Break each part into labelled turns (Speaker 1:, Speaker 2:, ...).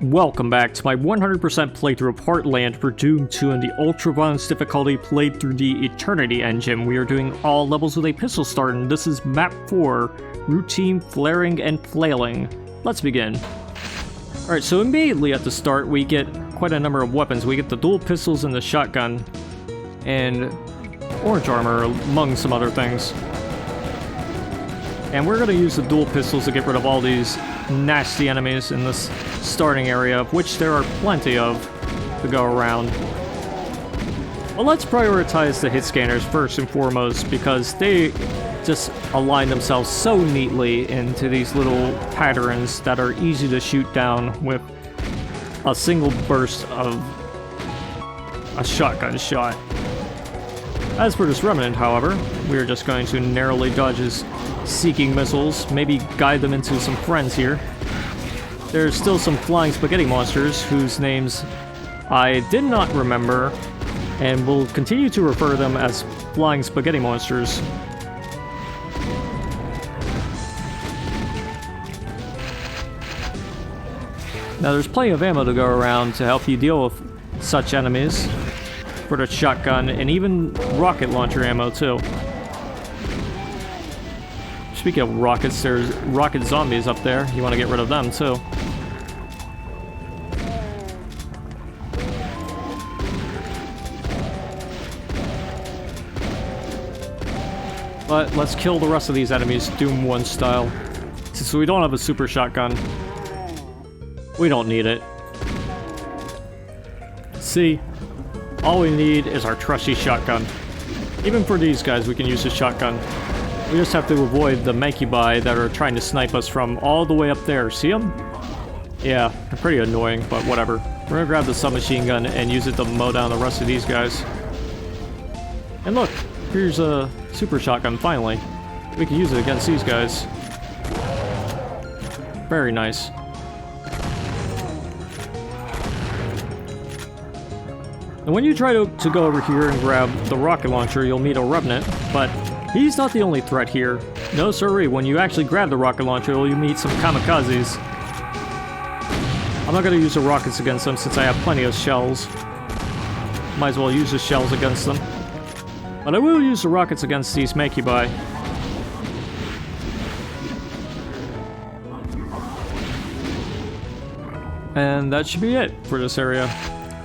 Speaker 1: Welcome back to my 100% playthrough of Heartland for Doom 2 in the Ultra Violence difficulty played through the Eternity engine. We are doing all levels with a pistol start, and this is MAP04, Routine Flaring and Flailing. Let's begin. Alright, so immediately at the start we get quite a number of weapons. We get the dual pistols and the shotgun, and orange armor among some other things. And we're going to use the dual pistols to get rid of all these nasty enemies in this starting area, of which there are plenty of to go around. Well, let's prioritize the hit scanners first and foremost, because they just align themselves so neatly into these little patterns that are easy to shoot down with a single burst of a shotgun shot. As for this remnant, however, we are just going to narrowly dodge his seeking missiles, maybe guide them into some friends here. There's still some flying spaghetti monsters whose names I did not remember, and will continue to refer to them as flying spaghetti monsters. Now there's plenty of ammo to go around to help you deal with such enemies for the shotgun, and even rocket launcher ammo too. Speaking of rockets, there's rocket zombies up there. You want to get rid of them too. But let's kill the rest of these enemies Doom 1 style. Since we don't have a super shotgun, we don't need it. See, all we need is our trusty shotgun. Even for these guys, we can use the shotgun. We just have to avoid the Mancubi that are trying to snipe us from all the way up there. See them? Yeah, they're pretty annoying, but whatever. We're gonna grab the submachine gun and use it to mow down the rest of these guys. And look, here's a super shotgun finally. We can use it against these guys. Very nice. And when you try to go over here and grab the rocket launcher, you'll meet a revenant, but he's not the only threat here. No siree, when you actually grab the rocket launcher, you'll meet some kamikazes. I'm not going to use the rockets against them since I have plenty of shells. Might as well use the shells against them. But I will use the rockets against these Mancubi. And that should be it for this area.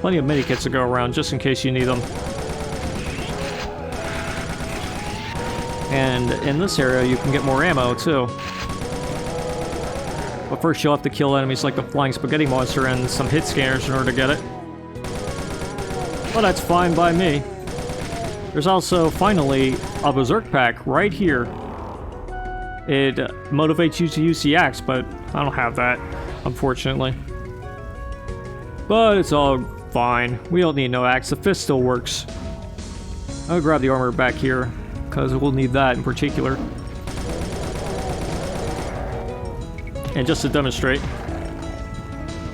Speaker 1: Plenty of medikits to go around just in case you need them. And in this area you can get more ammo too. But first you'll have to kill enemies like the flying spaghetti monster and some hit scanners in order to get it. Well, that's fine by me. There's also finally a berserk pack right here. It motivates you to use the axe, but I don't have that, unfortunately. But it's all fine. We don't need no axe. The fist still works. I'll grab the armor back here, because we'll need that in particular. And just to demonstrate,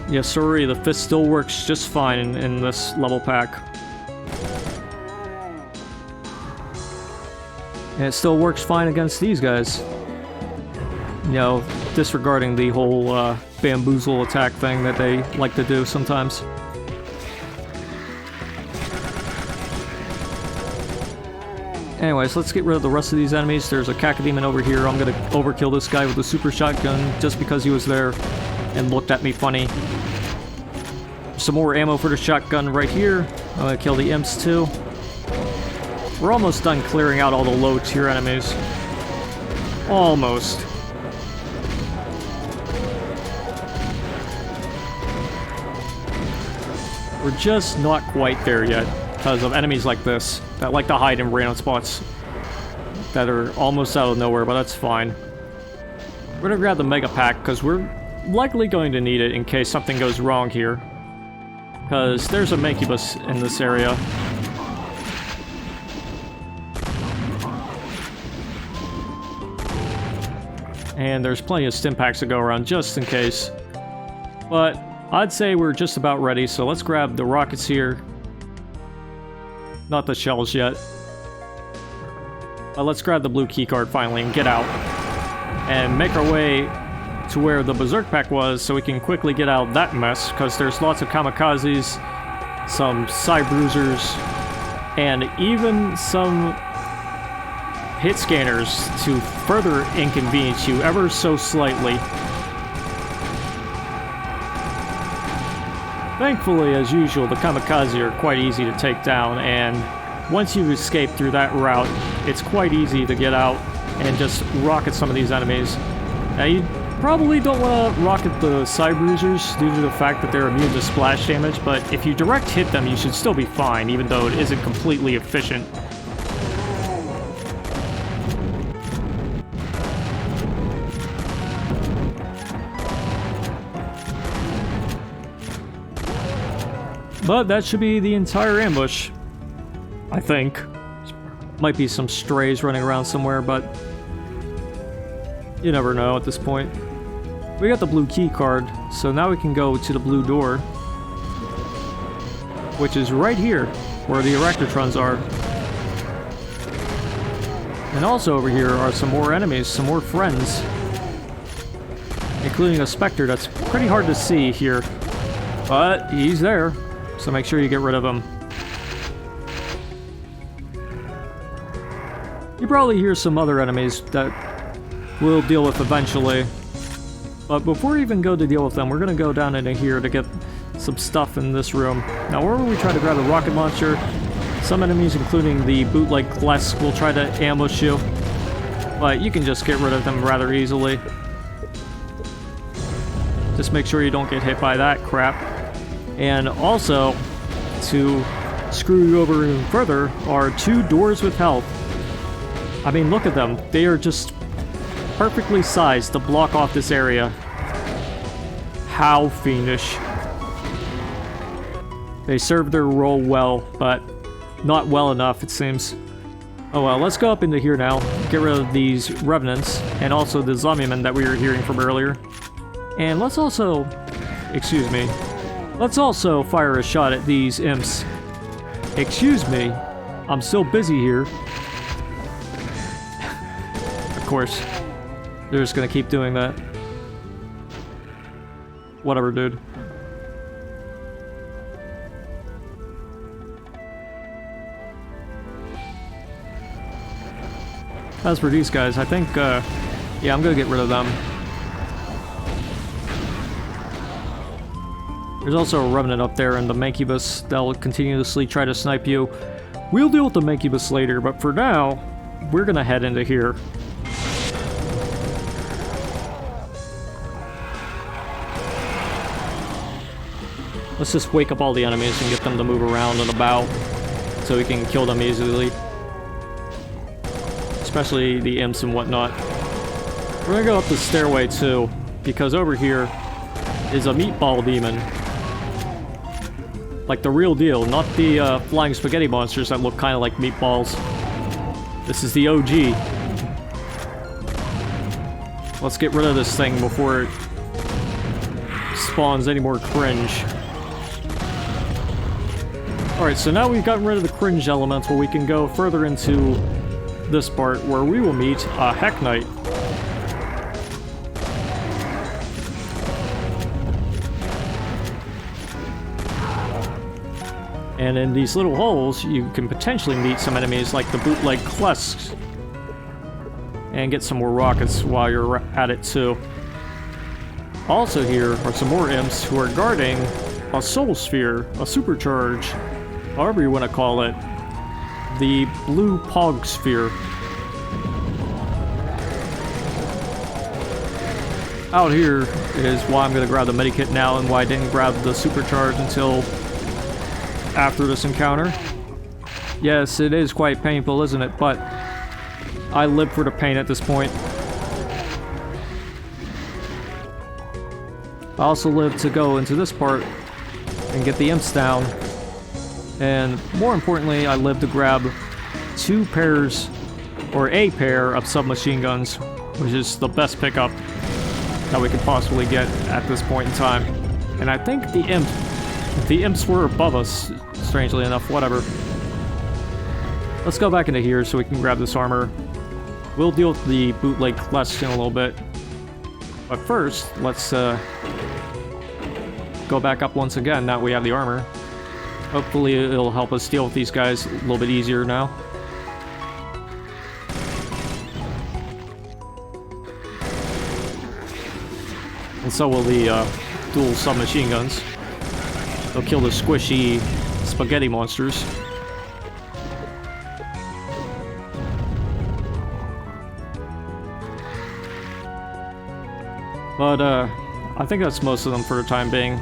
Speaker 1: yes sorry, the fist still works just fine in this level pack. And it still works fine against these guys. You know, disregarding the whole bamboozle attack thing that they like to do sometimes. Anyways, let's get rid of the rest of these enemies. There's a cacodemon over here. I'm gonna overkill this guy with a super shotgun just because he was there and looked at me funny. Some more ammo for the shotgun right here. I'm gonna kill the imps too. We're almost done clearing out all the low tier enemies. Almost. We're just not quite there yet because of enemies like this that like to hide in random spots that are almost out of nowhere, but that's fine. We're gonna grab the mega pack because we're likely going to need it in case something goes wrong here. Because there's a Mancubus in this area. And there's plenty of stim packs to go around just in case. But I'd say we're just about ready, so let's grab the rockets here. Not the shells yet. Let's grab the blue keycard finally and get out. And make our way to where the Berserk Pack was so we can quickly get out of that mess, because there's lots of kamikazes, some Psy Bruisers, and even some hit scanners to further inconvenience you ever so slightly. Thankfully, as usual, the kamikaze are quite easy to take down, and once you've escaped through that route, it's quite easy to get out and just rocket some of these enemies. Now, you probably don't want to rocket the Psy Bruisers due to the fact that they're immune to splash damage, but if you direct hit them, you should still be fine, even though it isn't completely efficient. But that should be the entire ambush, I think. Might be some strays running around somewhere, but you never know at this point. We got the blue key card, so now we can go to the blue door, which is right here, where the Erectrotrons are. And also over here are some more enemies, some more friends, including a Spectre that's pretty hard to see here, but he's there. So make sure you get rid of them. You probably hear some other enemies that we'll deal with eventually. But before we even go to deal with them, we're going to go down into here to get some stuff in this room. Now, wherever we try to grab a rocket launcher, some enemies, including the bootleg Klesk, will try to ambush you. But you can just get rid of them rather easily. Just make sure you don't get hit by that crap. And also, to screw you over even further, are two doors with health. I mean, look at them. They are just perfectly sized to block off this area. How fiendish. They serve their role well, but not well enough, it seems. Oh well, let's go up into here now, get rid of these revenants, and also the zombie men that we were hearing from earlier. And let's also... excuse me. Let's also fire a shot at these imps. Excuse me, I'm still busy here. Of course, they're just gonna keep doing that. Whatever, dude. As for these guys, I think, yeah, I'm gonna get rid of them. There's also a Revenant up there and the Mancubus that'll continuously try to snipe you. We'll deal with the Mancubus later, but for now, we're gonna head into here. Let's just wake up all the enemies and get them to move around and about so we can kill them easily. Especially the imps and whatnot. We're gonna go up the stairway too, because over here is a meatball demon. Like the real deal, not the flying spaghetti monsters that look kind of like meatballs. This is the OG. Let's get rid of this thing before it spawns any more cringe. Alright, so now we've gotten rid of the cringe elemental, we can go further into this part where we will meet a Heck Knight. And in these little holes, you can potentially meet some enemies like the bootleg Klesks. And get some more rockets while you're at it too. Also here are some more imps who are guarding a soul sphere, a supercharge, however you want to call it. The blue Pog sphere. Out here is why I'm going to grab the medikit now and why I didn't grab the supercharge until after this encounter. Yes, it is quite painful, isn't it? But I live for the pain at this point. I also live to go into this part and get the imps down. And more importantly, I live to grab two pairs, or a pair of submachine guns, which is the best pickup that we could possibly get at this point in time. And I think the imps were above us, strangely enough, whatever. Let's go back into here so we can grab this armor. We'll deal with the bootleg Klesk in a little bit. But first, let's go back up once again now we have the armor. Hopefully it'll help us deal with these guys a little bit easier now. And so will the dual submachine guns. They'll kill the squishy spaghetti monsters. But I think that's most of them for the time being.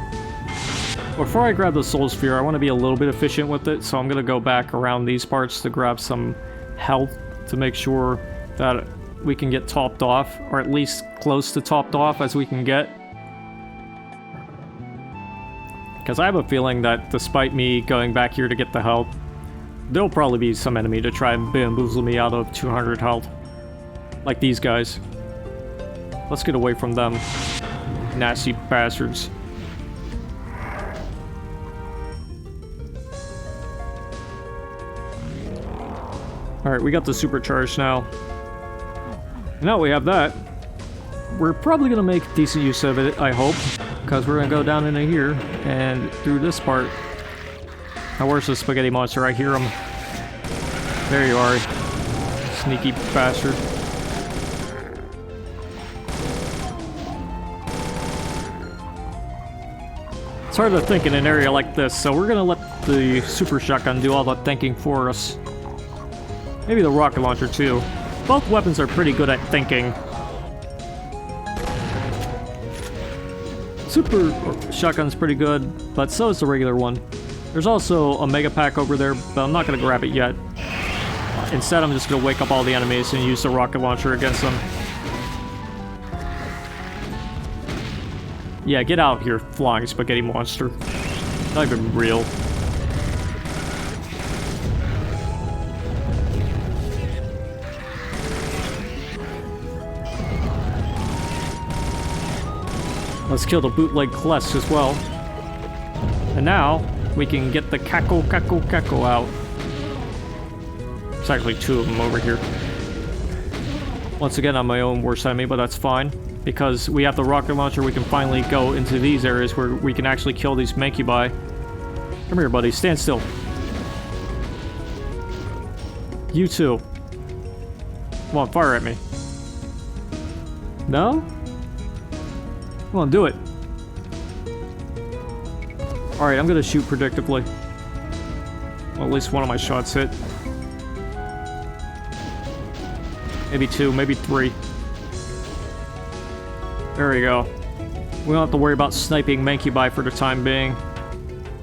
Speaker 1: Before I grab the soul sphere, I want to be a little bit efficient with it, so I'm going to go back around these parts to grab some health to make sure that we can get topped off, or at least close to topped off as we can get. Because I have a feeling that despite me going back here to get the health, there'll probably be some enemy to try and bamboozle me out of 200 health. Like these guys. Let's get away from them. Nasty bastards. Alright, we got the supercharge now. Now we have that. We're probably gonna make decent use of it, I hope. Because we're gonna go down into here and through this part. Now where's the spaghetti monster? I hear him. There you are. Sneaky bastard. It's hard to think in an area like this, so we're gonna let the super shotgun do all the thinking for us. Maybe the rocket launcher too. Both weapons are pretty good at thinking. Super shotgun's pretty good, but so is the regular one. There's also a mega pack over there, but I'm not gonna grab it yet. Instead, I'm just gonna wake up all the enemies and use the rocket launcher against them. Yeah, get out here, flying spaghetti monster. Not even real. Let's kill the bootleg Kless as well. And now, we can get the Cackle out. There's actually two of them over here. Once again, I'm my own worst enemy, but that's fine. Because we have the rocket launcher, we can finally go into these areas where we can actually kill these Mancubi. Come here, buddy. Stand still. You too. Come on, fire at me. No? Come on, do it. Alright, I'm gonna shoot predictably. Well, at least one of my shots hit. Maybe two, maybe three. There we go. We don't have to worry about sniping Mancubi for the time being.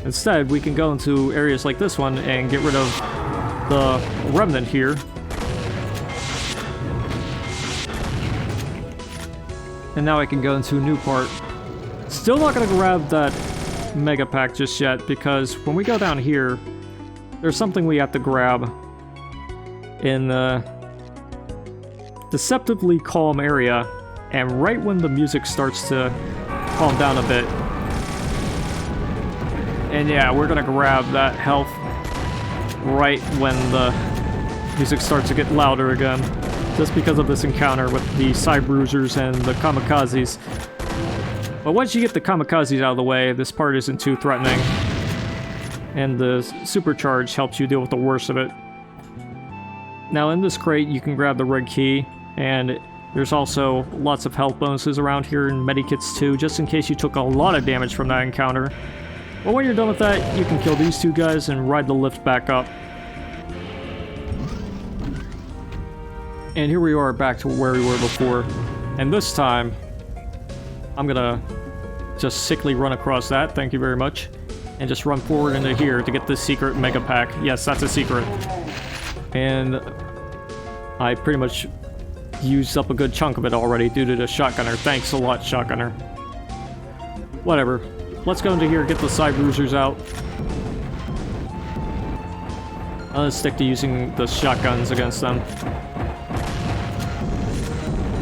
Speaker 1: Instead, we can go into areas like this one and get rid of the remnant here. And now I can go into a new part. Still not gonna grab that mega pack just yet, because when we go down here, there's something we have to grab in the deceptively calm area. And right when the music starts to calm down a bit. And yeah, we're gonna grab that health right when the music starts to get louder again. Just because of this encounter with the Cybruisers and the Kamikazes. But once you get the Kamikazes out of the way, this part isn't too threatening. And the supercharge helps you deal with the worst of it. Now in this crate, you can grab the red key, and there's also lots of health bonuses around here and medikits too, just in case you took a lot of damage from that encounter. But when you're done with that, you can kill these two guys and ride the lift back up. And here we are back to where we were before. And this time, I'm gonna just sickly run across that, thank you very much. And just run forward into here to get this secret mega pack. Yes, that's a secret. And I pretty much used up a good chunk of it already due to the shotgunner. Thanks a lot, shotgunner. Whatever. Let's go into here, get the Cybruisers out. I'm gonna stick to using the shotguns against them.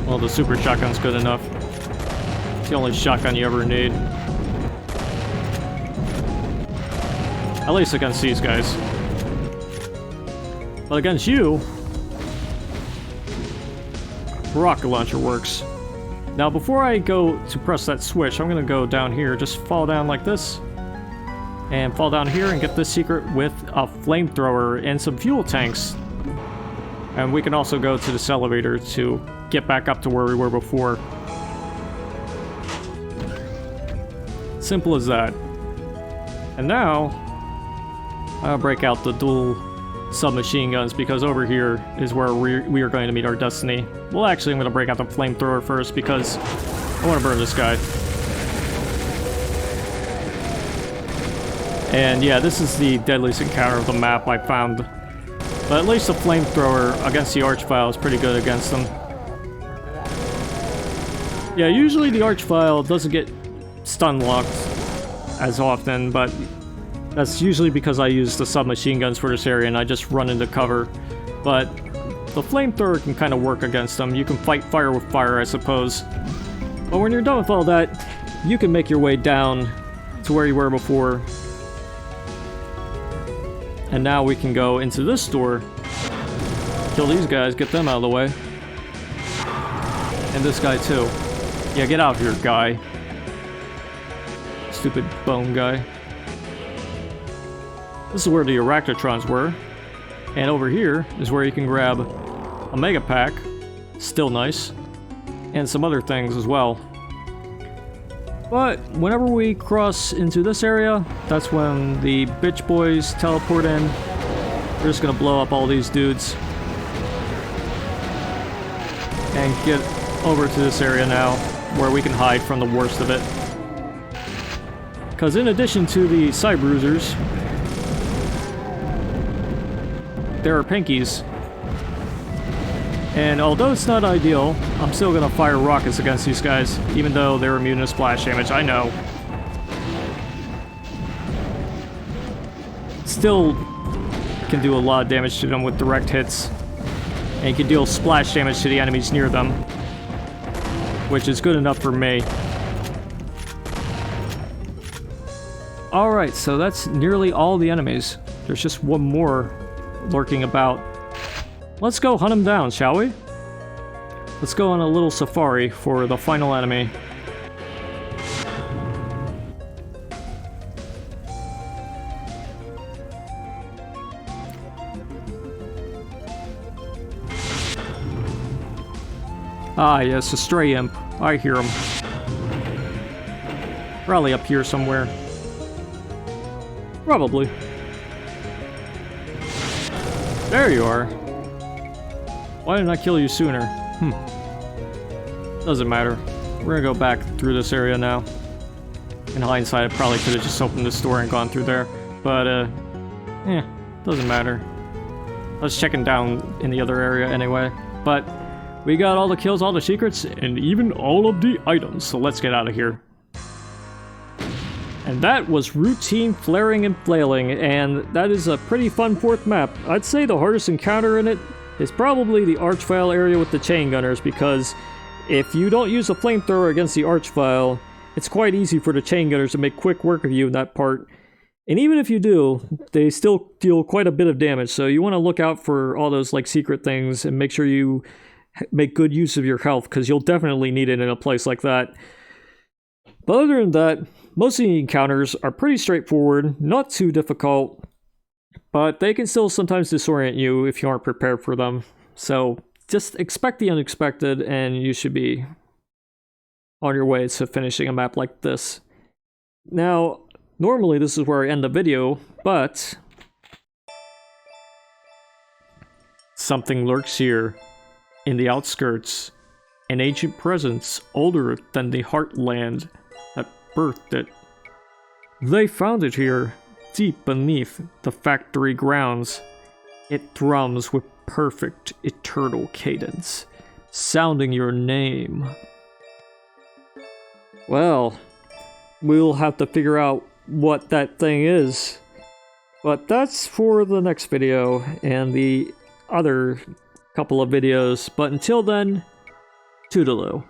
Speaker 1: Well, the super shotgun's good enough. It's the only shotgun you ever need. At least against these guys. But against you, rocket launcher works. Now before I go to press that switch, I'm gonna go down here, just fall down like this. And fall down here and get this secret with a flamethrower and some fuel tanks. And we can also go to this elevator to get back up to where we were before. Simple as that. And now, I'll break out the dual submachine guns because over here is where we are going to meet our destiny. Well, actually, I'm going to break out the flamethrower first because I want to burn this guy. And yeah, this is the deadliest encounter of the map I found. But at least the flamethrower against the Archvile is pretty good against them. Yeah, usually the Archvile doesn't get stun locked as often, but that's usually because I use the submachine guns for this area and I just run into cover. But the flamethrower can kind of work against them. You can fight fire with fire, I suppose. But when you're done with all that, you can make your way down to where you were before. And now we can go into this door, kill these guys, get them out of the way. And this guy too. Yeah, get out here, guy. Stupid bone guy. This is where the Arachnotrons were. And over here is where you can grab a Mega Pack, still nice, and some other things as well. But whenever we cross into this area, that's when the bitch boys teleport in. We're just gonna blow up all these dudes. And get over to this area now, where we can hide from the worst of it. Because in addition to the Cybruisers, there are Pinkies. And although it's not ideal, I'm still gonna fire rockets against these guys, even though they're immune to splash damage, I know. Still can do a lot of damage to them with direct hits. And you can deal splash damage to the enemies near them, which is good enough for me. Alright, so that's nearly all the enemies. There's just one more lurking about. Let's go hunt him down, shall we? Let's go on a little safari for the final enemy. Ah, yes, a stray imp. I hear him. Probably up here somewhere. Probably. There you are. Why didn't I kill you sooner? Doesn't matter. We're gonna go back through this area now. In hindsight, I probably could have just opened this door and gone through there. But, doesn't matter. I was checking down in the other area anyway. But we got all the kills, all the secrets, and even all of the items. So let's get out of here. And that was routine Flaring and Flailing, and that is a pretty fun fourth map. I'd say the hardest encounter in it is probably the Archvile area with the chain gunners, because if you don't use a flamethrower against the Archvile, it's quite easy for the chain gunners to make quick work of you in that part. And even if you do, they still deal quite a bit of damage, so you want to look out for all those like secret things and make sure you make good use of your health, because you'll definitely need it in a place like that. But other than that, most of the encounters are pretty straightforward, not too difficult, but they can still sometimes disorient you if you aren't prepared for them. So just expect the unexpected and you should be on your way to finishing a map like this. Now, normally this is where I end the video, but something lurks here in the outskirts, an ancient presence older than the Heartland that birthed it. They found it here, deep beneath the factory grounds. It drums with perfect, eternal cadence, sounding your name. Well, we'll have to figure out what that thing is. But that's for the next video and the other couple of videos. But until then, toodaloo.